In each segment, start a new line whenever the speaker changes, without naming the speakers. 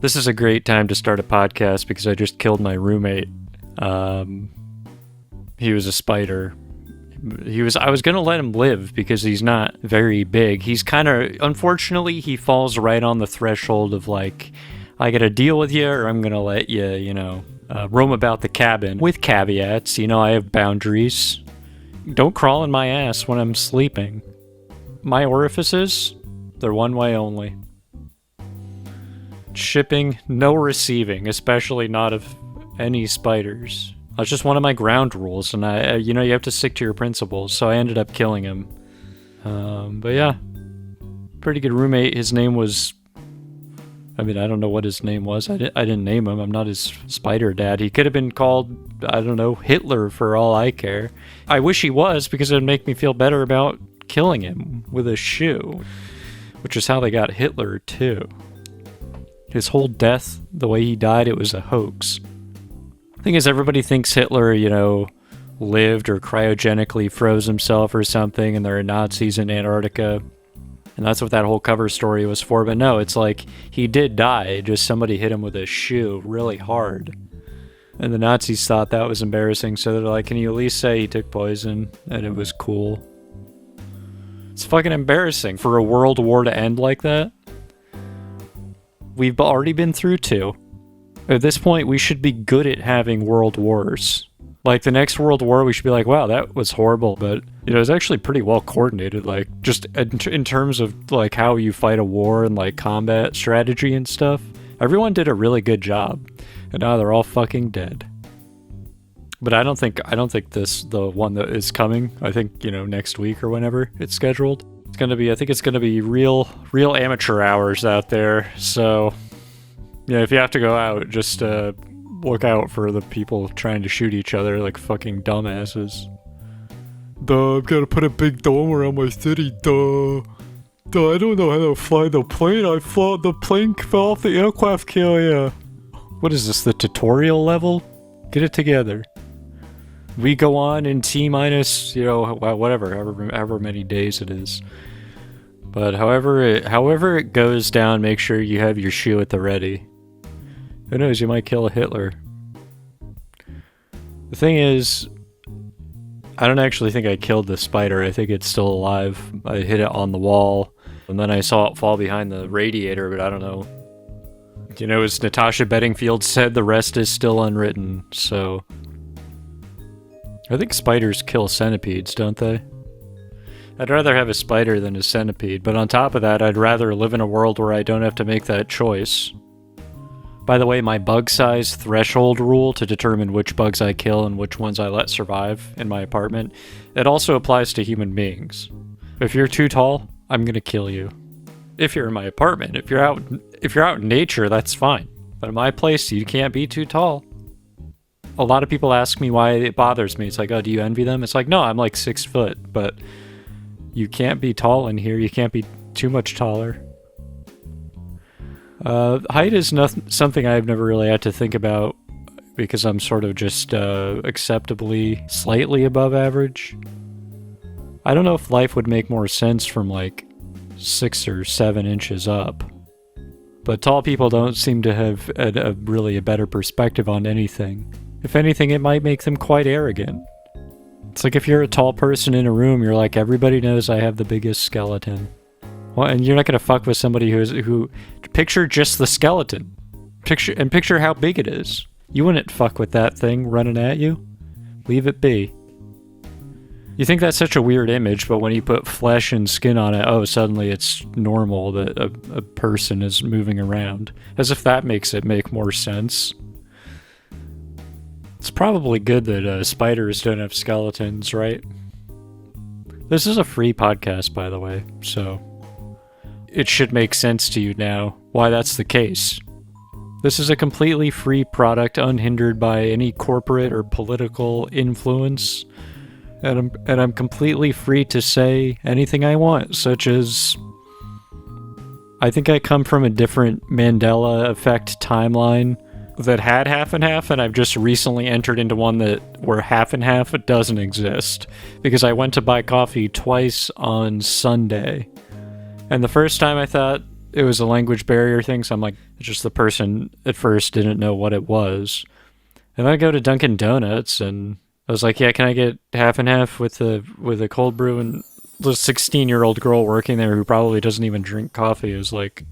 This is a great time to start a podcast because I just killed my roommate. He was a spider. I was going to let him live because he's not very big. He's kind of, unfortunately, he falls right on the threshold of like, I got to deal with you or I'm going to let you, roam about the cabin with caveats. I have boundaries. Don't crawl in my ass when I'm sleeping. My orifices, they're one way only. Shipping, no receiving, especially not of any spiders. That's just one of my ground rules, and you have to stick to your principles, so I ended up killing him. But yeah, pretty good roommate. His name was, I don't know what his name was. I didn't name him. I'm not his spider dad. He could have been called, Hitler for all I care. I wish he was, because it would make me feel better about killing him with a shoe, which is how they got Hitler, too. His whole death, the way he died, it was a hoax. Thing is, everybody thinks Hitler, lived or cryogenically froze himself or something, and there are Nazis in Antarctica. And that's what that whole cover story was for. But no, it's like, he did die, just somebody hit him with a shoe really hard. And the Nazis thought that was embarrassing, so they're like, can you at least say he took poison? And it was cool. It's fucking embarrassing for a world war to end like that. We've already been through 2. At this point, we should be good at having world wars. Like, the next world war, we should be like, wow, that was horrible, but, it was actually pretty well coordinated, like, just in terms of, like, how you fight a war and, like, combat strategy and stuff. Everyone did a really good job, and now they're all fucking dead. But I don't think the one that is coming, I think, next week or whenever it's scheduled. I think it's gonna be real amateur hours out there, so yeah, if you have to go out, just look out for the people trying to shoot each other like fucking dumbasses. Duh, I've gotta put a big dome around my city, duh. I don't know how to fly the plane, the plane fell off the aircraft carrier. What is this, the tutorial level? Get it together. We go on in T-minus, however many days it is. But however it goes down, make sure you have your shoe at the ready. Who knows, you might kill a Hitler. The thing is, I don't actually think I killed the spider. I think it's still alive. I hit it on the wall, and then I saw it fall behind the radiator, but I don't know. As Natasha Bedingfield said, the rest is still unwritten, so... I think spiders kill centipedes, don't they? I'd rather have a spider than a centipede, but on top of that, I'd rather live in a world where I don't have to make that choice. By the way, my bug size threshold rule to determine which bugs I kill and which ones I let survive in my apartment, it also applies to human beings. If you're too tall, I'm gonna kill you. If you're in my apartment, if you're out in nature, that's fine. But in my place, you can't be too tall. A lot of people ask me why it bothers me. It's like, oh, do you envy them? It's like, no, I'm like 6 foot, but you can't be tall in here. You can't be too much taller. Height is something I've never really had to think about because I'm sort of just acceptably slightly above average. I don't know if life would make more sense from like 6 or 7 inches up. But tall people don't seem to have a really better perspective on anything. If anything, it might make them quite arrogant. It's like if you're a tall person in a room, you're like, everybody knows I have the biggest skeleton. Well, and you're not gonna fuck with somebody who picture just the skeleton. Picture how big it is. You wouldn't fuck with that thing running at you. Leave it be. You think that's such a weird image, but when you put flesh and skin on it, oh, suddenly it's normal that a person is moving around. As if that makes it make more sense. It's probably good that spiders don't have skeletons, right? This is a free podcast, by the way, so it should make sense to you now why that's the case. This is a completely free product, unhindered by any corporate or political influence, and I'm completely free to say anything I want, such as, I think I come from a different Mandela effect timeline that had half and half, and I've just recently entered into one where half and half doesn't exist, because I went to buy coffee twice on Sunday, and the first time I thought, it was a language barrier thing, so I'm like, just the person at first didn't know what it was. And then I go to Dunkin' Donuts, and I was like, yeah, can I get half and half with a cold brew? And the 16-year-old girl working there who probably doesn't even drink coffee is like,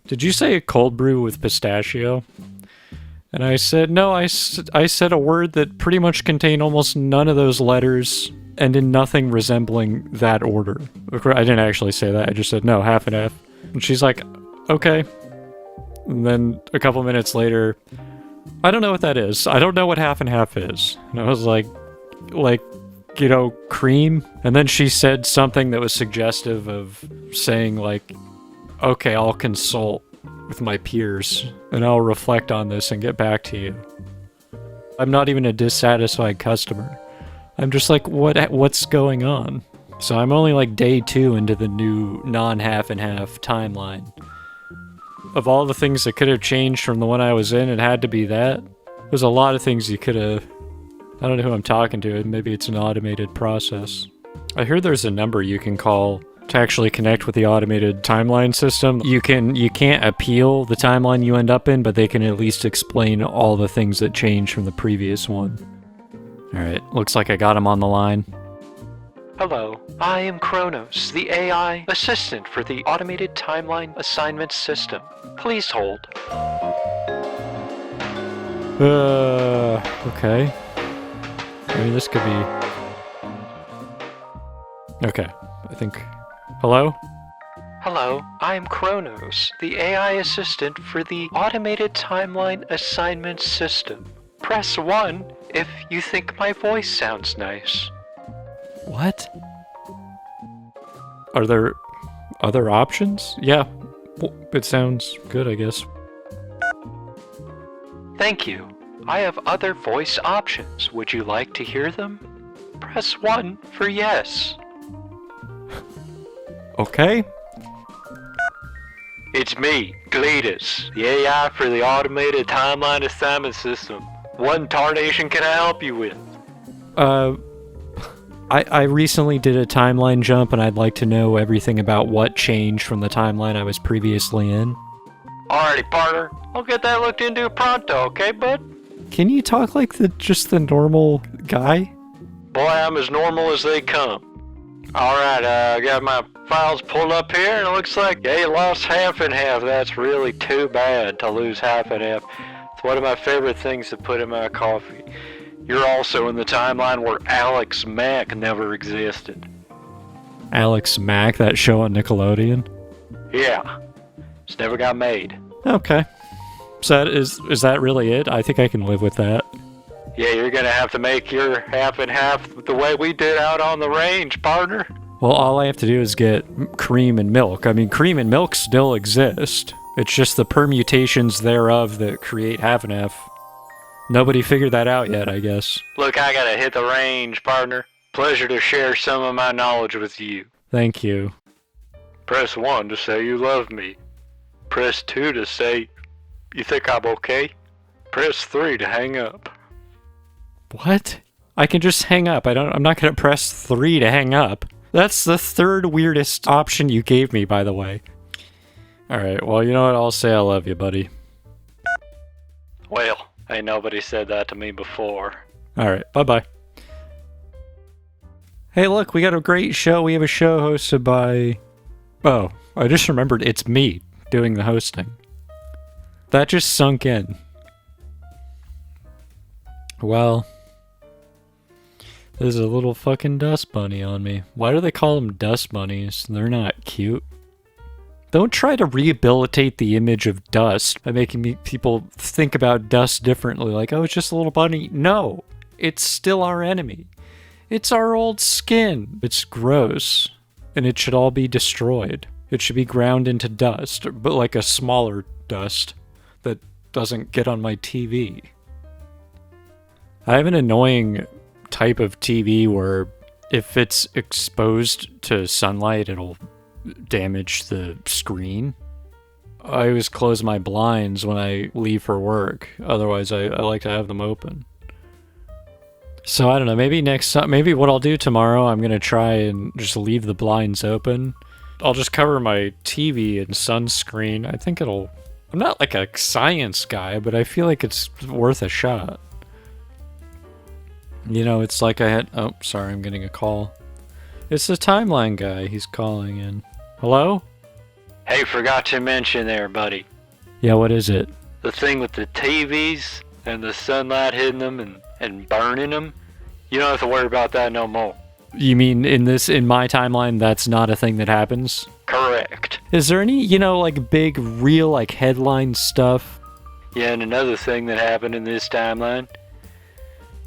did you say a cold brew with pistachio? And I said, no, I said a word that pretty much contained almost none of those letters and in nothing resembling that order. I didn't actually say that. I just said, no, half and half. And she's like, okay. And then a couple minutes later, I don't know what that is. I don't know what half and half is. And I was like, cream? And then she said something that was suggestive of saying, like, okay, I'll consult with my peers, and I'll reflect on this and get back to you. I'm not even a dissatisfied customer. I'm just like, what's going on? So I'm only like day 2 into the new non-half and half timeline. Of all the things that could have changed from the one I was in, it had to be that. There's a lot of things you could have... I don't know who I'm talking to, maybe it's an automated process. I heard there's a number you can call to actually connect with the automated timeline system. You can't appeal the timeline you end up in, but they can at least explain all the things that changed from the previous one. Alright, looks like I got him on the line.
Hello, I am Kronos, the AI assistant for the automated timeline assignment system. Please hold.
Okay. I mean, this could be... Okay, I think... Hello?
Hello, I am Kronos, the AI assistant for the automated timeline assignment system. Press 1 if you think my voice sounds nice.
What? Are there other options? Yeah, it sounds good, I guess.
Thank you. I have other voice options. Would you like to hear them? Press 1 for yes.
Okay.
It's me, Gletus, the AI for the automated timeline assignment system. What in tarnation can I help you with?
I recently did a timeline jump, and I'd like to know everything about what changed from the timeline I was previously in.
Alrighty, partner. I'll get that looked into pronto, okay, bud?
Can you talk like just the normal guy?
Boy, I'm as normal as they come. Alright, I got my files pulled up here, and it looks like, yeah, you lost half and half. That's really too bad to lose half and half. It's one of my favorite things to put in my coffee. You're also in the timeline where Alex Mack never existed.
Alex Mack, that show on Nickelodeon?
Yeah. It's never got made.
Okay. So is that really it? I think I can live with that.
Yeah, you're gonna have to make your half and half the way we did out on the range, partner.
Well, all I have to do is get cream and milk. I mean, cream and milk still exist. It's just the permutations thereof that create half and half. Nobody figured that out yet, I guess.
Look, I gotta hit the range, partner. Pleasure to share some of my knowledge with you.
Thank you.
Press 1 to say you love me. Press 2 to say you think I'm okay. Press 3 to hang up.
What? I can just hang up. I'm not gonna press 3 to hang up. That's the third weirdest option you gave me, by the way. Alright, well, you know what? I'll say I love you, buddy.
Well, ain't nobody said that to me before.
Alright, bye-bye. Hey, look, we got a great show. We have a show hosted by... Oh, I just remembered it's me doing the hosting. That just sunk in. Well... There's a little fucking dust bunny on me. Why do they call them dust bunnies? They're not cute. Don't try to rehabilitate the image of dust by making people think about dust differently. Like, oh, it's just a little bunny. No, it's still our enemy. It's our old skin. It's gross, and it should all be destroyed. It should be ground into dust, but like a smaller dust that doesn't get on my TV. I have an annoying type of TV where if it's exposed to sunlight, it'll damage the screen. I always close my blinds when I leave for work. Otherwise, I like to have them open. So I don't know, maybe what I'll do tomorrow, I'm gonna try and just leave the blinds open I'll just cover my TV in sunscreen. I think it'll... I'm not like a science guy, but I feel like it's worth a shot. You know, it's like I had... Oh, sorry, I'm getting a call. It's the timeline guy. He's calling in. Hello?
Hey, forgot to mention there, buddy.
Yeah, what is it?
The thing with the TVs and the sunlight hitting them and burning them. You don't have to worry about that no more.
You mean in my timeline, that's not a thing that happens?
Correct.
Is there any, like big, real, like headline stuff?
Yeah, and another thing that happened in this timeline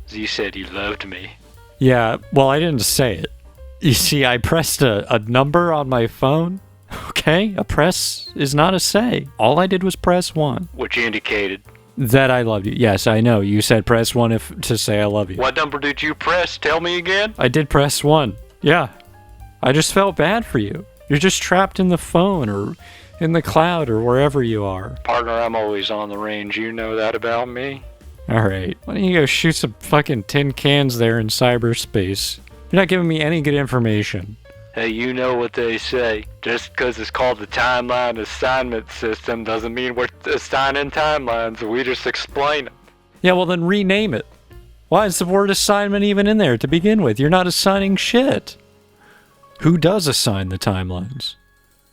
is you said you loved me.
Yeah, well, I didn't say it. You see, I pressed a number on my phone. Okay, a press is not a say. All I did was press 1.
Which indicated
that I loved you. Yes, I know. You said press 1 to say I love you.
What number did you press? Tell me again.
I did press 1. Yeah. I just felt bad for you. You're just trapped in the phone or in the cloud or wherever you are.
Partner, I'm always on the range. You know that about me.
Alright. Why don't you go shoot some fucking tin cans there in cyberspace? You're not giving me any good information.
Hey, you know what they say. Just because it's called the timeline assignment system doesn't mean we're assigning timelines. We just explain it.
Yeah, well then rename it. Why is the word assignment even in there to begin with? You're not assigning shit. Who does assign the timelines?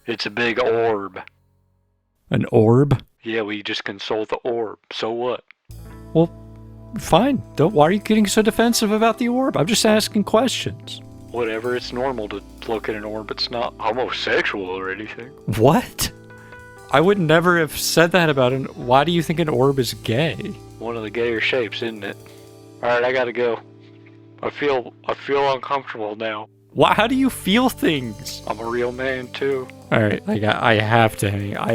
It's a big orb.
An orb?
Yeah, we just consult the orb. So what?
Well, fine. Why are you getting so defensive about the orb? I'm just asking questions.
Whatever, it's normal to look at an orb. It's not homosexual or anything.
What? I would never have said that about an... Why do you think an orb is gay?
One of the gayer shapes, isn't it? Alright, I gotta go. I feel uncomfortable now.
How do you feel things?
I'm a real man, too.
Alright, I have to hang... I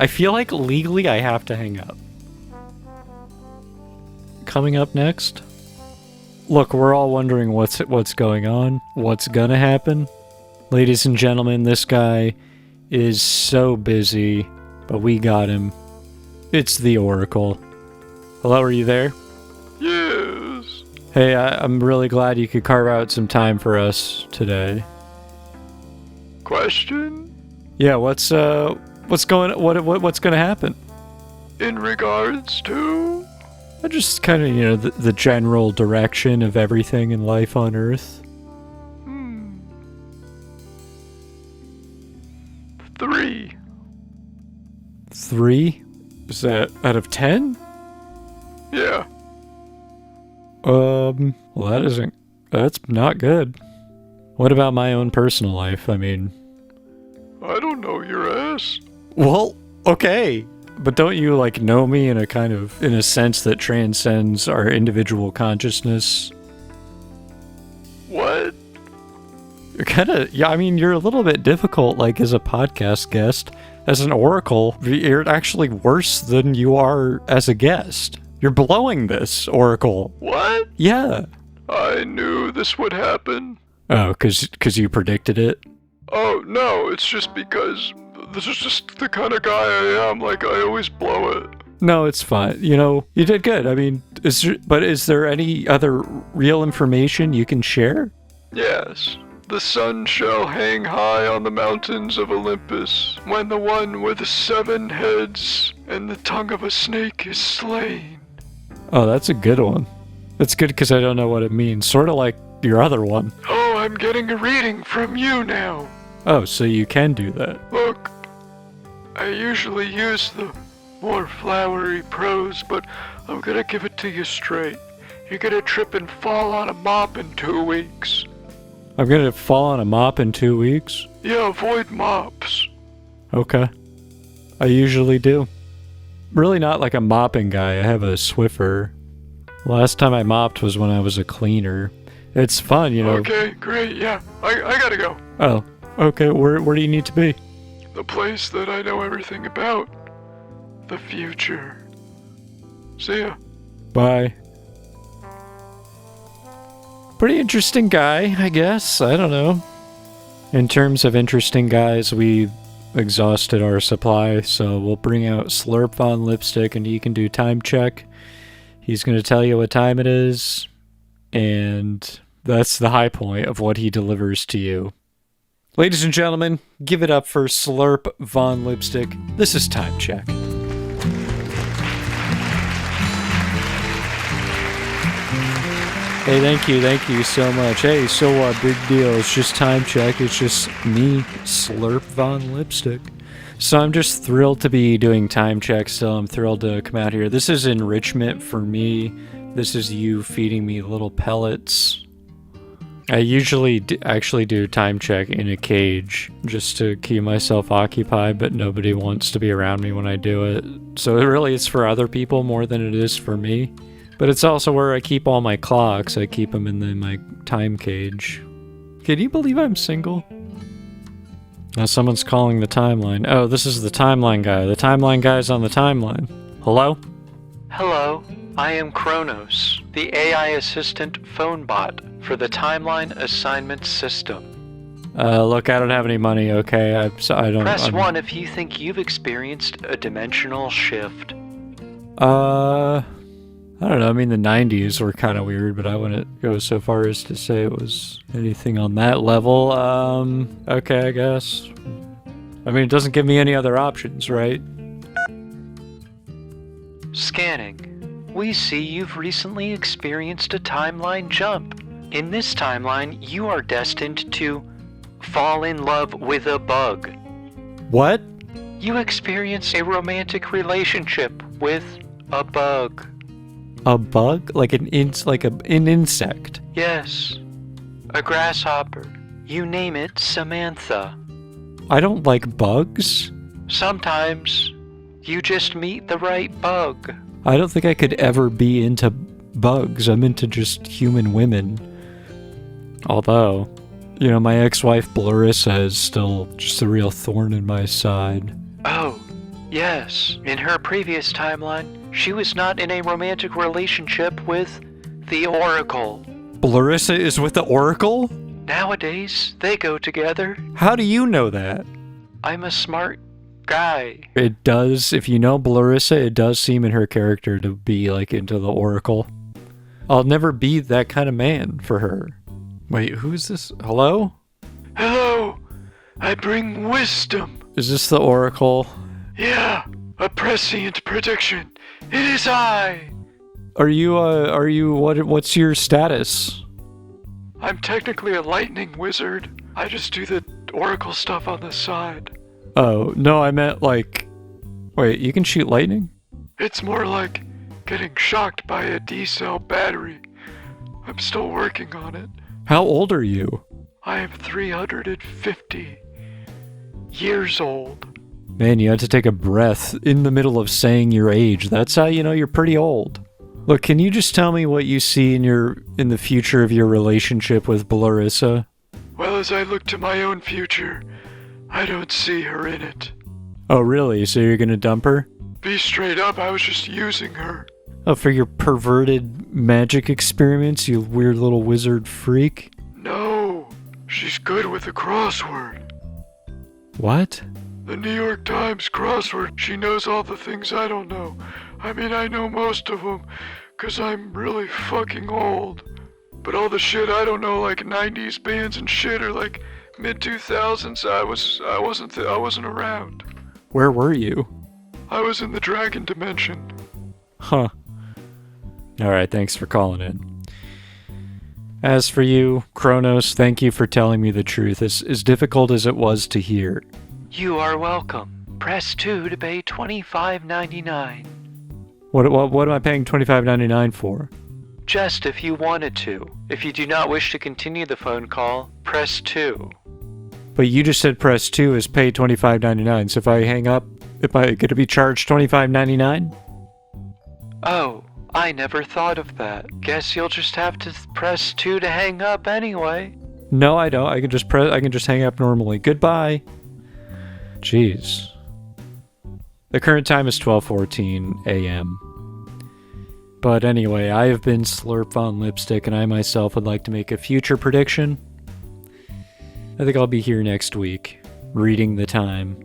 feel like legally I have to hang up. Coming up next... Look, we're all wondering what's going on, what's gonna happen. Ladies and gentlemen, this guy is so busy, but we got him. It's the Oracle. Hello, are you there?
Yes.
Hey, I'm really glad you could carve out some time for us today.
Question?
Yeah, what's gonna happen?
In regards to?
Just kind of, the general direction of everything in life on Earth.
3.
3? Is that out of 10?
Yeah.
Well, that's not good. What about my own personal life? I mean...
I don't know your ass.
Well, okay. But don't you, know me in a sense that transcends our individual consciousness?
What?
You're you're a little bit difficult, as a podcast guest. As an oracle, you're actually worse than you are as a guest. You're blowing this, Oracle.
What?
Yeah.
I knew this would happen.
Oh, 'cause you predicted it?
Oh, no, it's just because... This is just the kind of guy I am, I always blow it.
No, it's fine. You did good. I mean, is there any other real information you can share?
Yes. The sun shall hang high on the mountains of Olympus, when the one with 7 heads and the tongue of a snake is slain.
Oh, that's a good one. That's good because I don't know what it means. Sort of like your other one.
Oh, I'm getting a reading from you now.
Oh, so you can do that.
Look, I usually use the more flowery prose, but I'm gonna give it to you straight. You're gonna trip and fall on a mop in 2 weeks.
I'm gonna fall on a mop in 2 weeks?
Yeah, avoid mops.
Okay. I usually do. Really not like a mopping guy. I have a Swiffer. Last time I mopped was when I was a cleaner. It's fun,
Okay, great, yeah. I gotta go.
Oh, okay. Where do you need to be?
The place that I know everything about. The future. See ya.
Bye. Pretty interesting guy, I guess. I don't know. In terms of interesting guys, we exhausted our supply, so we'll bring out Slurp Von Lipstick and he can do time check. He's going to tell you what time it is, and that's the high point of what he delivers to you. Ladies and gentlemen, give it up for Slurp Von Lipstick. This is Time Check. Hey, thank you so much. Hey, so what? Big deal. It's just Time Check. It's just me, Slurp Von Lipstick. So I'm just thrilled to be doing Time Check still. I'm thrilled to come out here. This is enrichment for me. This is you feeding me little pellets. I usually actually do Time Check in a cage just to keep myself occupied, but nobody wants to be around me when I do it. So it's for other people more than it is for me. But it's also where I keep all my clocks. I keep them in my time cage. Can you believe I'm single? Now someone's calling the timeline. Oh, this is the timeline guy. The timeline guy's on the timeline. Hello?
Hello, I am Kronos, the AI assistant phone bot for the timeline assignment system.
Look, I don't have any money, okay? I don't...
Press 1 if you think you've experienced a dimensional shift.
I don't know, I mean the 90s were kind of weird, but I wouldn't go so far as to say it was anything on that level. Okay, I guess. I mean, it doesn't give me any other options, right?
Scanning. We see you've recently experienced a timeline jump. In this timeline, you are destined to fall in love with a bug.
What?
You experience a romantic relationship with a bug.
A bug? Like an insect?
Yes. A grasshopper. You name it, Samantha.
I don't like bugs.
Sometimes you just meet the right bug.
I don't think I could ever be into bugs. I'm into just human women. Although, you know, my ex-wife Larissa is still just a real thorn in my side.
Oh, yes. In her previous timeline, she was not in a romantic relationship with the Oracle.
Larissa is with the Oracle?
Nowadays, they go together.
How do you know that?
I'm a smart guy.
It does, if you know Larissa, it does seem in her character to be, like, into the Oracle. I'll never be that kind of man for her. Wait, who's this? Hello?
Hello, I bring wisdom.
Is this the Oracle?
Yeah, a prescient prediction. It is I.
What's your status?
I'm technically a lightning wizard. I just do the Oracle stuff on the side.
Oh, no, I meant like... Wait, you can shoot lightning?
It's more like getting shocked by a D-cell battery. I'm still working on it.
How old are you?
I am 350 years old.
Man, you had to take a breath in the middle of saying your age. That's how you know you're pretty old. Look, can you just tell me what you see in the future of your relationship with Larissa?
Well, as I look to my own future, I don't see her in it.
Oh, really? So you're gonna dump her?
Be straight up, I was just using her.
Oh, for your perverted magic experiments, you weird little wizard freak?
No, she's good with a crossword.
What?
The New York Times crossword. She knows all the things I don't know. I mean, I know most of them, 'cause I'm really fucking old. But all the shit I don't know, like 90s bands and shit, or like mid-2000s, I wasn't around.
Where were you?
I was in the dragon dimension.
Huh. Alright, thanks for calling in. As for you, Kronos, thank you for telling me the truth, as difficult as it was to hear.
You are welcome. Press 2 to pay $25.99.
What am I paying $25.99 for?
Just if you wanted to. If you do not wish to continue the phone call, press 2.
But you just said press 2 is pay $25.99, so if I hang up, am I going to be charged $25.99?
Oh, I never thought of that. Guess you'll just have to press 2 to hang up anyway.
No, I don't. I can just hang up normally. Goodbye. Jeez. The current time is 12:14 a.m. But anyway, I have been Slurp Von Lipstick, and I myself would like to make a future prediction. I think I'll be here next week, reading the time.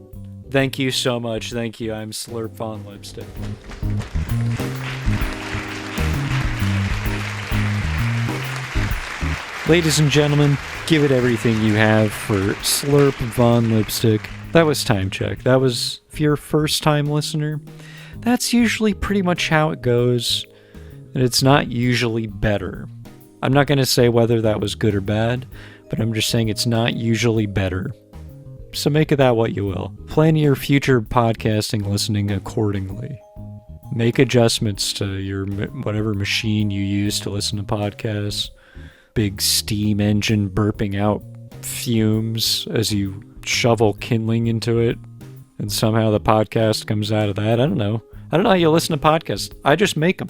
Thank you so much. Thank you. I'm Slurp Von Lipstick. Ladies and gentlemen, give it everything you have for Slurp Von Lipstick. That was Time Check. That was, if you're a first-time listener, that's usually pretty much how it goes, and it's not usually better. I'm not going to say whether that was good or bad, but I'm just saying it's not usually better. So make of that what you will. Plan your future podcasting listening accordingly. Make adjustments to your whatever machine you use to listen to podcasts. Big steam engine burping out fumes as you shovel kindling into it, and somehow the podcast comes out of that. I don't know how you listen to podcasts. I just make them.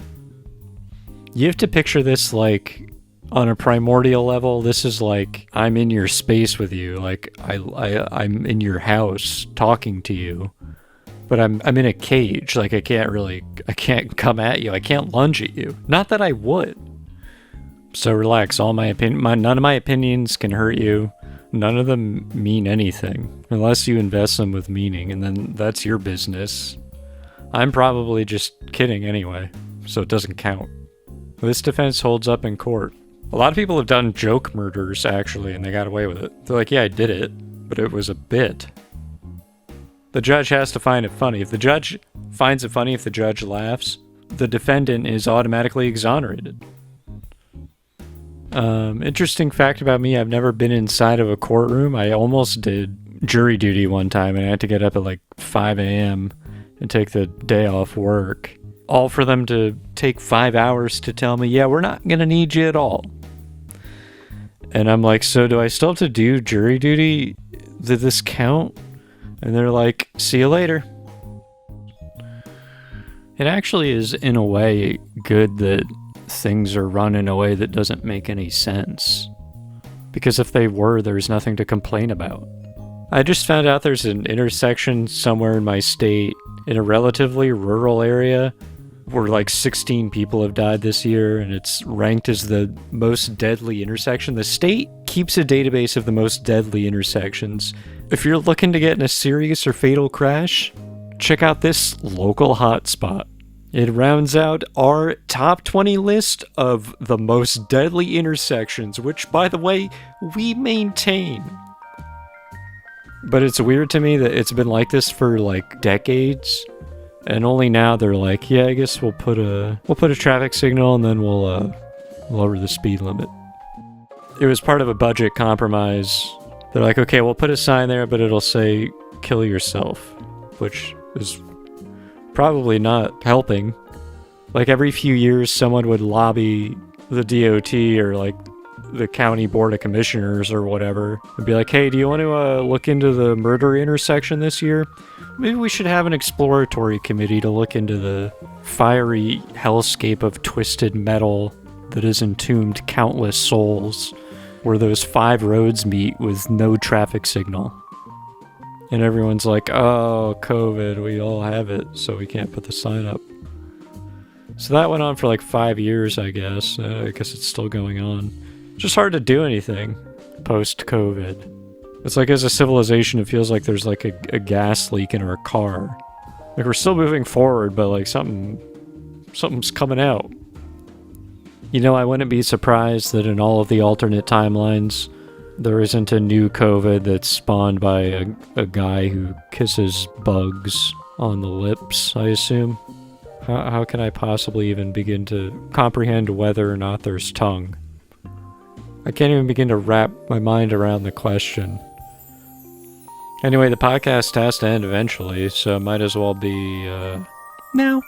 You have to picture this like on a primordial level. This is like I'm in your space with you, like I'm in your house talking to you, but I'm in a cage. Like I can't come at you. I can't lunge at you. Not that I would. So relax. None of my opinions can hurt you. None of them mean anything unless you invest them with meaning, and then that's your business. I'm probably just kidding anyway, so it doesn't count. This defense holds up in court. A lot of people have done joke murders, actually, and they got away with it. They're like, yeah, I did it, but it was a bit. The judge has to find it funny. If the judge finds it funny, if the judge laughs, the defendant is automatically exonerated. Interesting fact about me, I've never been inside of a courtroom. I almost did jury duty one time, and I had to get up at like 5 a.m. and take the day off work. All for them to take 5 hours to tell me, yeah, we're not going to need you at all. And I'm like, so do I still have to do jury duty? Did this count? And they're like, see you later. It actually is, in a way, good that things are run in a way that doesn't make any sense. Because if they were, there's nothing to complain about. I just found out there's an intersection somewhere in my state, in a relatively rural area, where like 16 people have died this year, and it's ranked as the most deadly intersection. The state keeps a database of the most deadly intersections. If you're looking to get in a serious or fatal crash, check out this local hotspot. It rounds out our top 20 list of the most deadly intersections, which, by the way, we maintain. But it's weird to me that it's been like this for like decades, and only now they're like, yeah, I guess we'll put a traffic signal and then we'll lower the speed limit. It was part of a budget compromise. They're like, okay, we'll put a sign there, but it'll say kill yourself, which is probably not helping. Like every few years someone would lobby the DOT or like the county board of commissioners or whatever and be like, hey, do you want to look into the murder intersection this year? Maybe we should have an exploratory committee to look into the fiery hellscape of twisted metal that has entombed countless souls, where those 5 roads meet with no traffic signal. And everyone's like, oh, COVID, we all have it, so we can't put the sign up. So that went on for like 5 years, I guess. I guess it's still going on. It's just hard to do anything post-COVID. It's like, as a civilization, it feels like there's like a gas leak in our car. Like, we're still moving forward, but like something's coming out. You know, I wouldn't be surprised that in all of the alternate timelines, there isn't a new COVID that's spawned by a guy who kisses bugs on the lips, I assume. How can I possibly even begin to comprehend whether or not there's tongue? I can't even begin to wrap my mind around the question. Anyway, the podcast has to end eventually, so it might as well be, now.